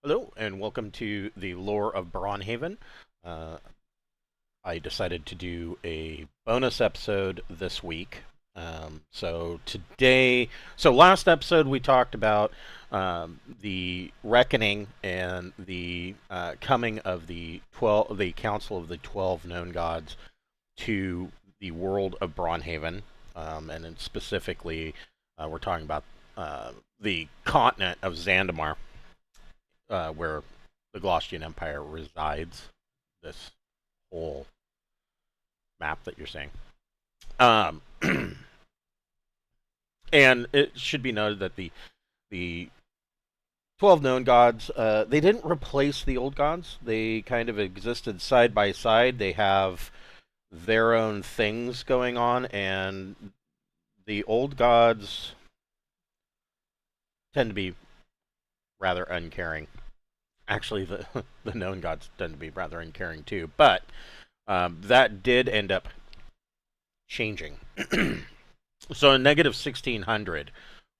Hello, and welcome to the lore of Braunhaven. Uh, I decided to do a bonus episode this week. So last episode we talked about the reckoning and the coming of the Council of the 12 Known Gods to the world of Braunhaven, and then specifically we're talking about the continent of Zandamar, where the Glaucian Empire resides. This whole map that you're seeing. Um, and it should be noted that the 12 known gods, they didn't replace the old gods. They kind of existed side by side. They have their own things going on, and the old gods tend to be rather uncaring. Actually, the the known gods tend to be rather uncaring too. But that did end up changing. So in negative 1600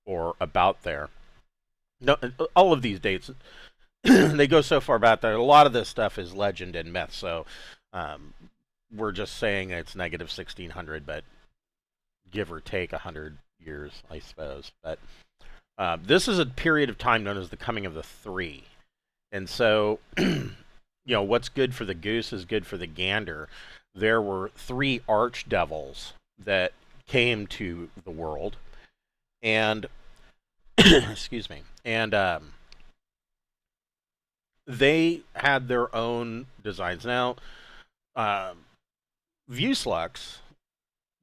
or about there, no, all of these dates they go so far back that a lot of this stuff is legend and myth. So um, we're just saying it's negative 1600, but give or take 100 years, I suppose. But this is a period of time known as the coming of the three, and so what's good for the goose is good for the gander. There were three archdevils that came to the world, and excuse me, and they had their own designs. Now, uh, Vuslux,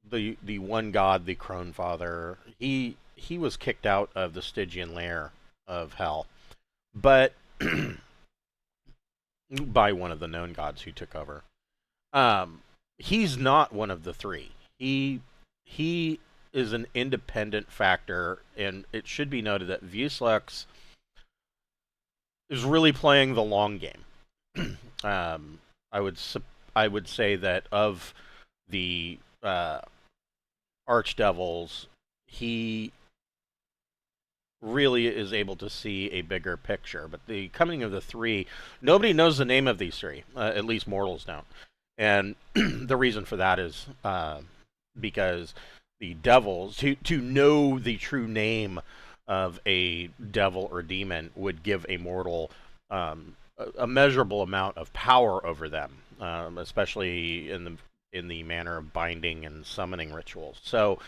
the one god, the Crone Father, he was kicked out of the Stygian lair of hell, but by one of the known gods who took over. He's not one of the three. He is an independent factor, and it should be noted that Vuslux is really playing the long game. um, I would I would say that of the archdevils, he really is able to see a bigger picture. But the coming of the three, nobody knows the name of these three. At least mortals don't. And the reason for that is because the devils, to know the true name of a devil or demon, would give a mortal a measurable amount of power over them, especially in the manner of binding and summoning rituals. So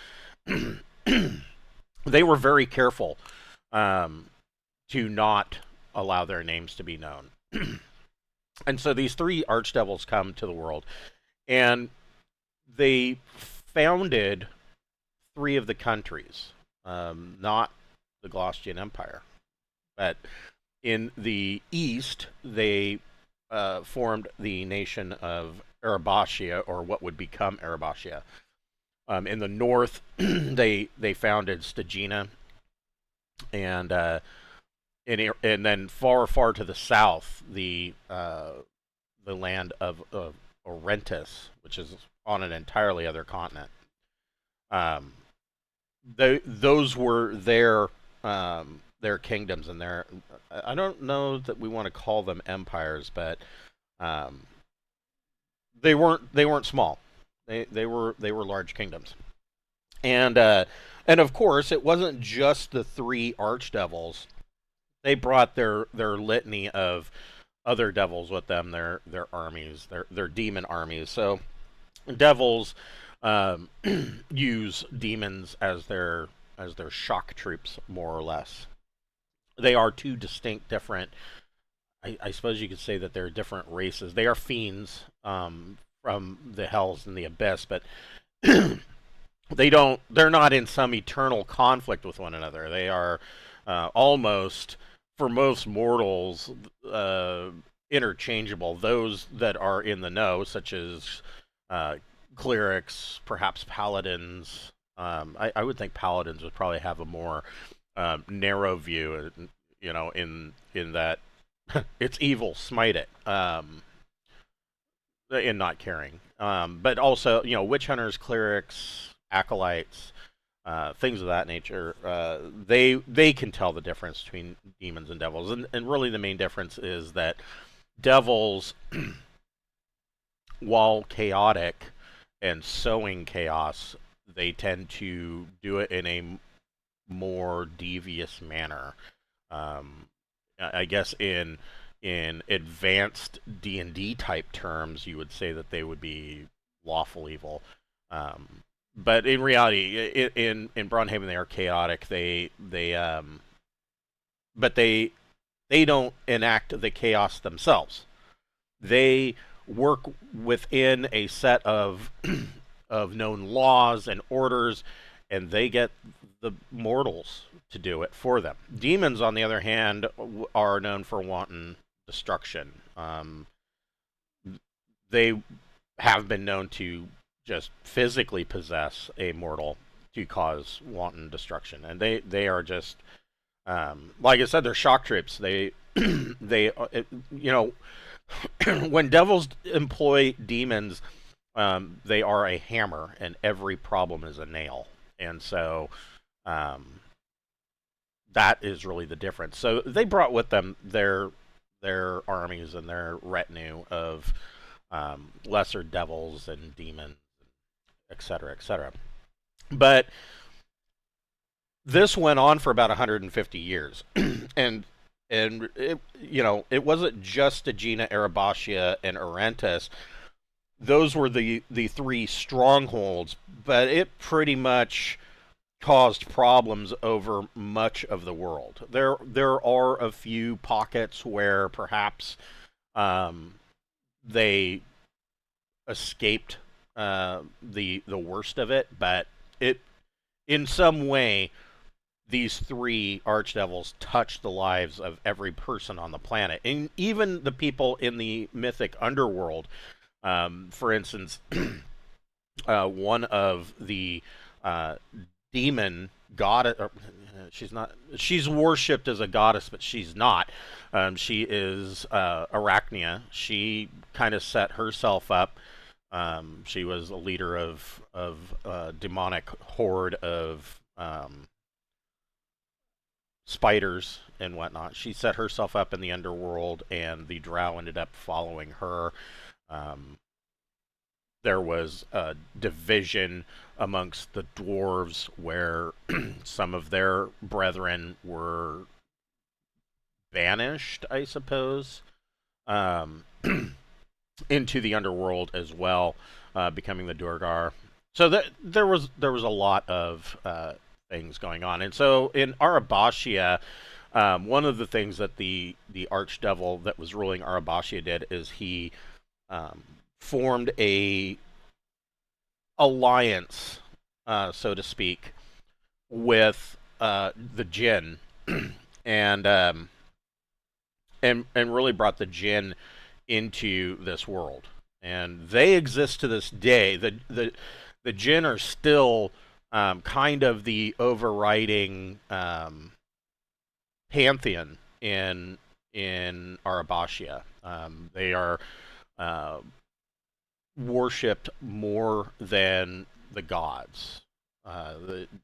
they were very careful um, to not allow their names to be known. And so these three archdevils come to the world, and they founded three of the countries, not the Glaucian Empire, but in the east they formed the nation of Arabashia, or what would become Arabashia. In the north, they founded Stygina, and and then far to the south, the land of Orentis, which is on an entirely other continent. Um, those were their kingdoms, and their, I don't know that we want to call them empires, but um, they weren't small. They were large kingdoms, and of course it wasn't just the three archdevils. They brought their litany of other devils with them, their armies, their demon armies. So devils um, use demons as their shock troops, more or less. They are two distinct, different. I suppose you could say that they're different races. They are fiends from the hells and the abyss, but they don't. They're not in some eternal conflict with one another. They are almost, for most mortals, uh, interchangeable. Those that are in the know, such as uh, clerics, perhaps paladins. I would think paladins would probably have a more narrow view, in that it's evil, smite it, in not caring. But also, witch hunters, clerics, acolytes, things of that nature. They can tell the difference between demons and devils, and really the main difference is that devils, while chaotic and sowing chaos, they tend to do it in a more devious manner. I guess in advanced D&D type terms, you would say that they would be lawful evil. But in reality, in Braunhaven, they are chaotic. But they don't enact the chaos themselves. They work within a set of of known laws and orders, and they get the mortals to do it for them. Demons, on the other hand, are known for wanton destruction. They have been known to just physically possess a mortal to cause wanton destruction, and they are just like I said, they're shock troops. They when devils employ demons, they are a hammer, and every problem is a nail. And so that is really the difference. So they brought with them their armies and their retinue of lesser devils and demons, etc., etc. But this went on for about 150 years, and it wasn't just Stygina, Arabashia, and Orentis. Those were the three strongholds, but it pretty much caused problems over much of the world. There are a few pockets where perhaps they escaped the worst of it, but it in some way these three archdevils touch the lives of every person on the planet, and even the people in the mythic underworld. For instance, one of the demon god, she's not, she's worshipped as a goddess, but she's not. She is Arachnia. She kind of set herself up. She was a leader of a demonic horde of spiders and whatnot. She set herself up in the underworld, and the drow ended up following her. There was a division amongst the dwarves where some of their brethren were banished, I suppose, into the underworld as well, becoming the Durgar. So there was a lot of things going on, and so in Arabashia, one of the things that the archdevil that was ruling Arabashia did is he formed a alliance, so to speak, with the Jinn, and and really brought the Jinn into this world, and they exist to this day. The Jinn are still kind of the overriding pantheon in Arabashia. They are worshipped more than the gods,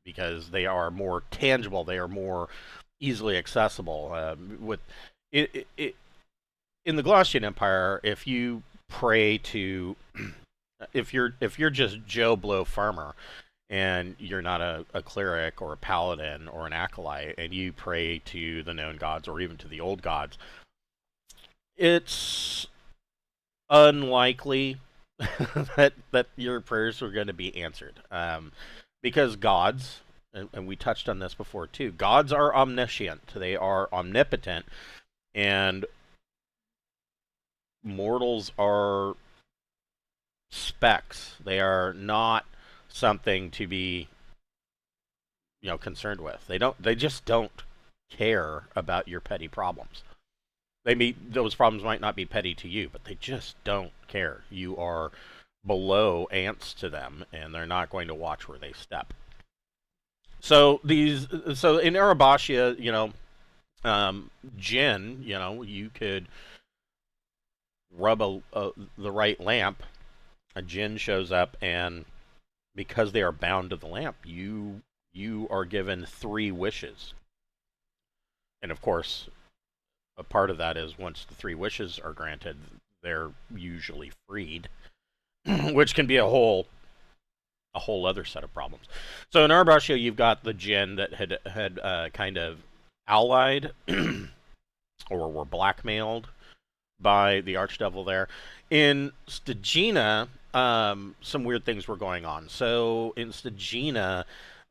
because they are more tangible. They are more easily accessible. With it, in the Glacian Empire, if you pray to, if you're just Joe Blow farmer, and you're not a cleric or a paladin or an acolyte, and you pray to the known gods or even to the old gods, it's unlikely that your prayers are going to be answered, because gods, and we touched on this before too, gods are omniscient. They are omnipotent, and mortals are specks. They are not something to be concerned with. They just don't care about your petty problems. Those problems might not be petty to you, but they just don't care. You are below ants to them, and they're not going to watch where they step. So in Arabashia, Jinn, you could rub the right lamp, a Jinn shows up, and because they are bound to the lamp, you you are given 3 wishes. And of course, a part of that is once the 3 wishes are granted, they're usually freed, which can be a whole other set of problems. So in Arabashia, you've got the Jinn that had kind of allied or were blackmailed by the archdevil there. In Stygina, some weird things were going on. So in Stygina,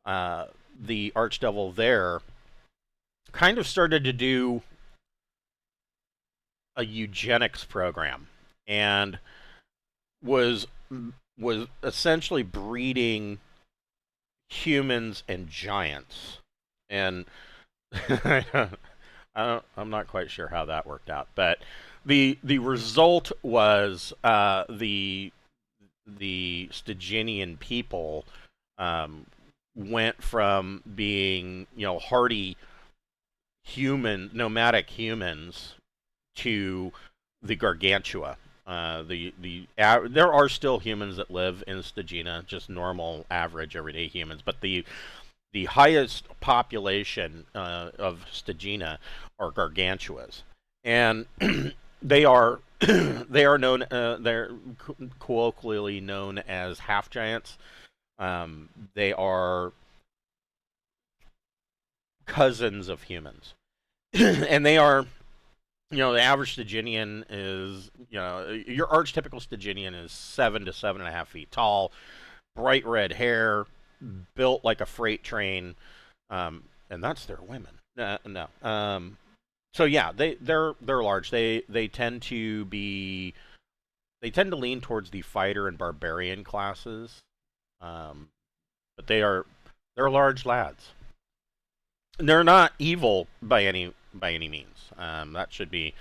the archdevil there kind of started to do a eugenics program and was essentially breeding humans and giants. And I'm not quite sure how that worked out, but the result was the Styginian people went from being hardy nomadic humans to the Gargantua. There are still humans that live in Stygina, just normal, average, everyday humans, but the highest population of Stygina are Gargantuas, and they are known they're colloquially known as half giants. They are cousins of humans, and they are. The average Styginian is, your archetypical Styginian is 7 to 7.5 feet tall, bright red hair, built like a freight train, and that's their women. No. So yeah, they're large. They tend to lean towards the fighter and barbarian classes, but they're large lads. And they're not evil by any means. That should be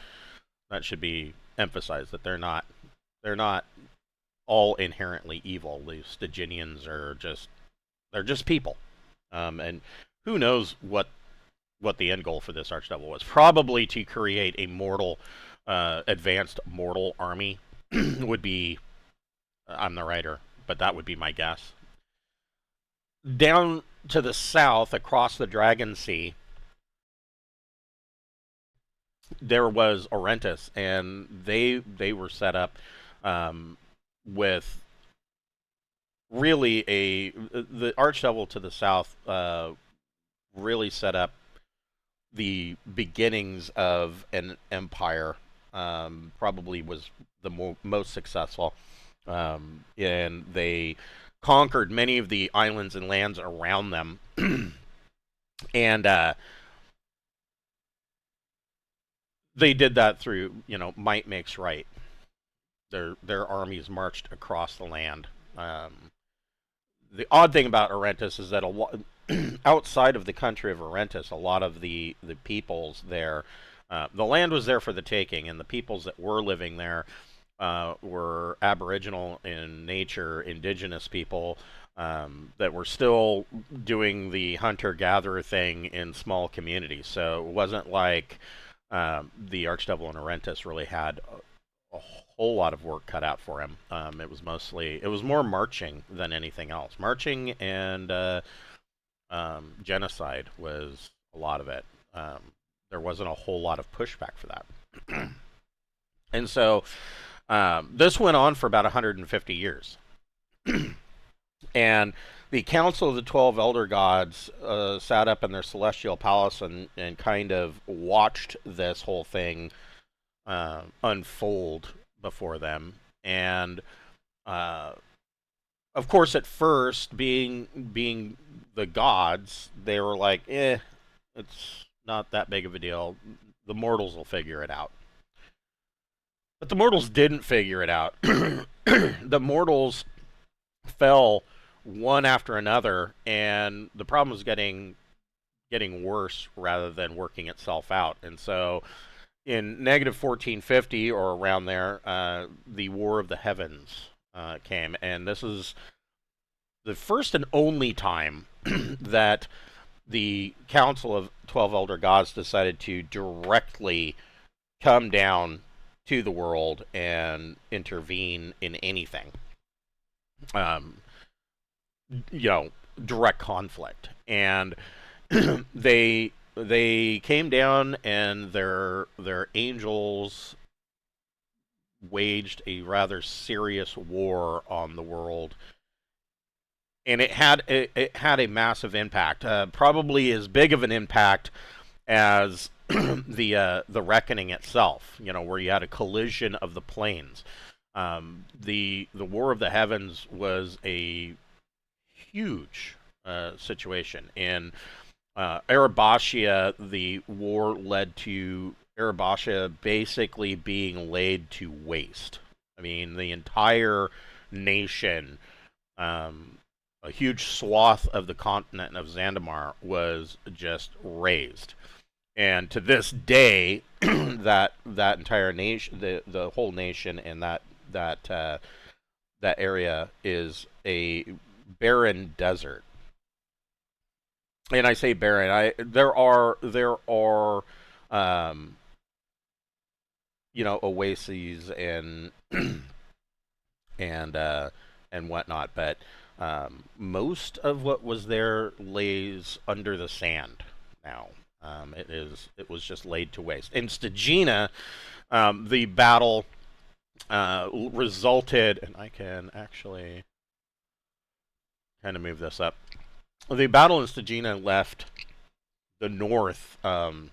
emphasized, that they're not all inherently evil. The Styginians are just people, and who knows what the end goal for this archdevil was? Probably to create a advanced mortal army. Would be, I'm the writer, but that would be my guess. Down to the south, across the Dragon Sea, there was Orentis, and they were set up with really the archdevil to the south really set up the beginnings of an empire. Probably was the most successful, and they conquered many of the islands and lands around them, and they did that through, might makes right. Their armies marched across the land. The odd thing about Orentis is that outside of the country of Orentis, a lot of the peoples there, the land was there for the taking, and the peoples that were living there were Aboriginal in nature, indigenous people that were still doing the hunter-gatherer thing in small communities. So it wasn't like the archdevil in Orentis really had a whole lot of work cut out for him. It was more marching than anything else. Marching and genocide was a lot of it. There wasn't a whole lot of pushback for that. And so this went on for about 150 years. And the Council of the 12 Elder Gods sat up in their celestial palace and kind of watched this whole thing unfold before them. And of course, at first, being the gods, they were like, it's not that big of a deal. The mortals will figure it out. But the mortals didn't figure it out. The mortals fell one after another, and the problem was getting worse rather than working itself out. And so in negative 1450 or around there, the War of the Heavens came, and this is the first and only time that the Council of 12 Elder Gods decided to directly come down to the world and intervene in anything. direct conflict, and they came down, and their angels waged a rather serious war on the world, and it had a massive impact, probably as big of an impact as the reckoning itself. You know, where you had a collision of the planes. The War of the Heavens was a huge situation. In Arabashia, the war led to Arabashia basically being laid to waste. I mean, the entire nation, a huge swath of the continent of Zandamar was just razed. And to this day, that entire nation, the whole nation, and that area is a barren desert. And I say barren. There are oases and and whatnot, but most of what was there lays under the sand now. It was just laid to waste. In Stygina, the battle resulted, and I can actually kind of move this up. The battle in Stygina left the north kind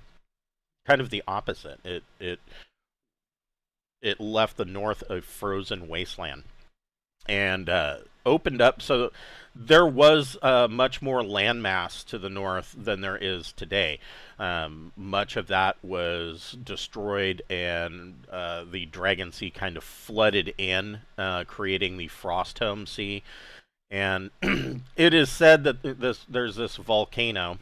of the opposite. It left the north a frozen wasteland, and opened up. So there was much more landmass to the north than there is today. Much of that was destroyed, and the Dragon Sea kind of flooded in, creating the Frosthelm Sea. And it is said that there's this volcano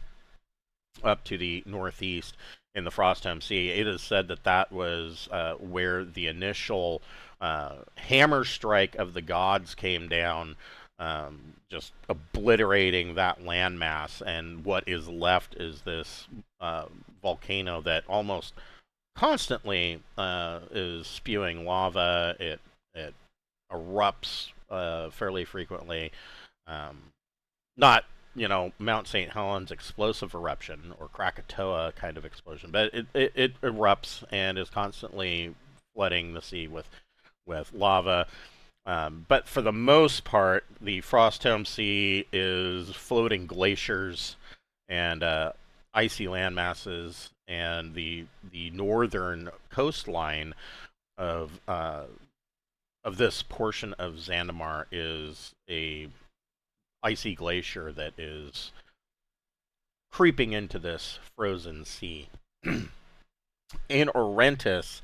up to the northeast in the Frosthelm Sea. It is said that that was where the initial hammer strike of the gods came down, just obliterating that landmass, and what is left is this volcano that almost constantly is spewing lava. It erupts fairly frequently. Not, Mount St. Helens explosive eruption or Krakatoa kind of explosion, but it erupts and is constantly flooding the sea with lava. But for the most part, the Frosthelm Sea is floating glaciers and icy land masses, and the northern coastline of this portion of Zandamar is a icy glacier that is creeping into this frozen sea. In Orentis,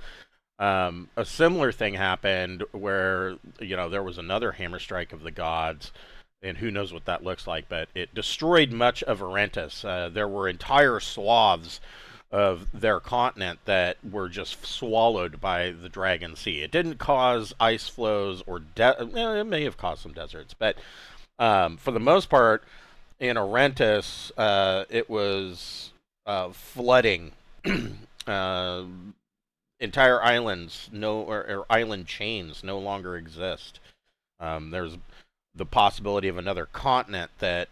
a similar thing happened where there was another hammer strike of the gods, and who knows what that looks like, but it destroyed much of Orentis. There were entire swaths of their continent that were just swallowed by the Dragon Sea. It didn't cause ice flows or it may have caused some deserts, but for the most part, in Orentis, it was flooding. Entire islands, or island chains, no longer exist. There's the possibility of another continent that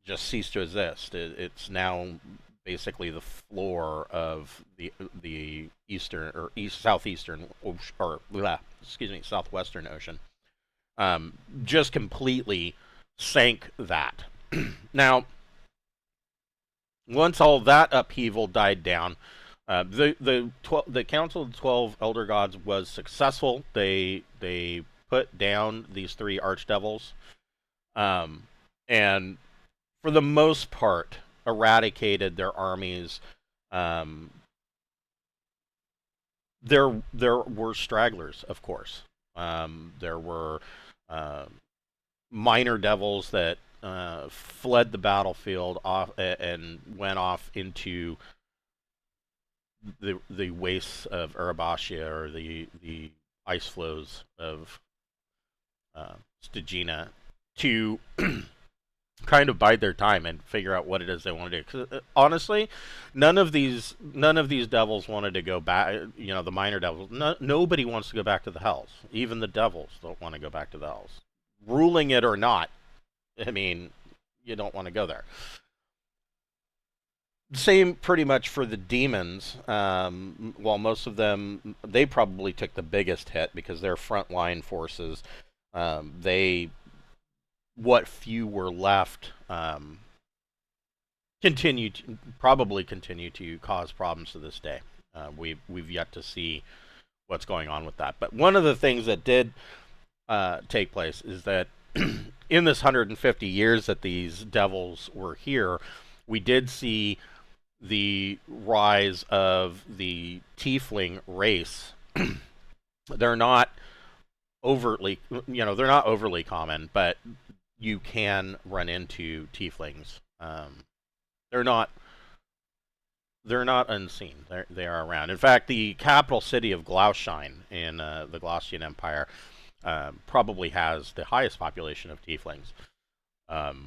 just ceased to exist. It's now basically the floor of the eastern or southeastern southwestern ocean. Just completely sank that. Now, once all that upheaval died down, the Council of the 12 Elder Gods was successful. They put down these 3 archdevils, and for the most part eradicated their armies. There were stragglers, of course. There were minor devils that fled the battlefield off and went off into the wastes of Arabashia, or the ice flows of Stygina, to kind of bide their time and figure out what it is they want to do. Because honestly, none of these devils wanted to go back. The minor devils. Nobody wants to go back to the Hells. Even the devils don't want to go back to the Hells, ruling it or not. I mean, you don't want to go there. Same pretty much for the demons. While most of them, they probably took the biggest hit because they're frontline forces. They, what few were left, probably continue to cause problems to this day. We've yet to see what's going on with that. But one of the things that did take place is that in this 150 years that these devils were here, we did see the rise of the tiefling race. They're not overtly, they're not overly common, but you can run into tieflings. They're not unseen. They are around. In fact, the capital city of Glaushine in the Glaucian Empire probably has the highest population of tieflings.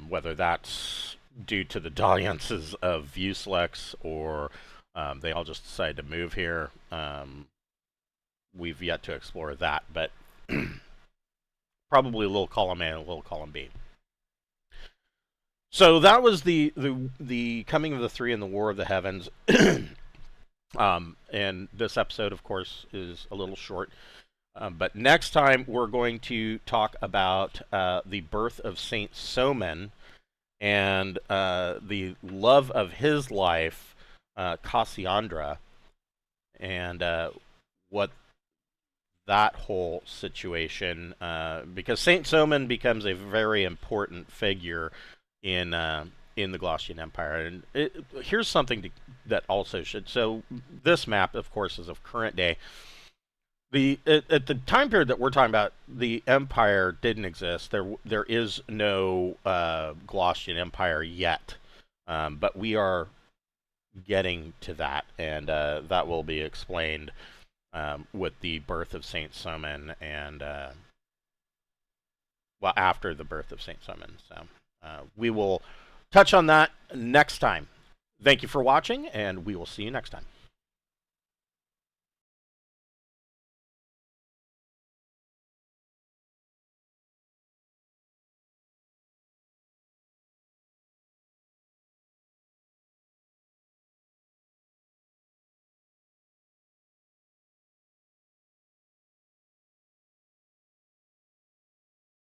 Whether that's due to the dalliances of Vueslex or they all just decided to move here, we've yet to explore that, but probably a little column A and a little column B. So that was the coming of the three and the War of the Heavens. And this episode, of course, is a little short. But next time, we're going to talk about the birth of Saint Somen and the love of his life, Cassiandra, and what that whole situation, because Saint Somen becomes a very important figure in the Glaucian Empire. And here's something that also should. So this map, of course, is of current day. At the time period that we're talking about, the Empire didn't exist. There is no Glaucian Empire yet, but we are getting to that, and that will be explained with the birth of Saint Somen and after the birth of Saint Somen. So we will touch on that next time. Thank you for watching, and we will see you next time.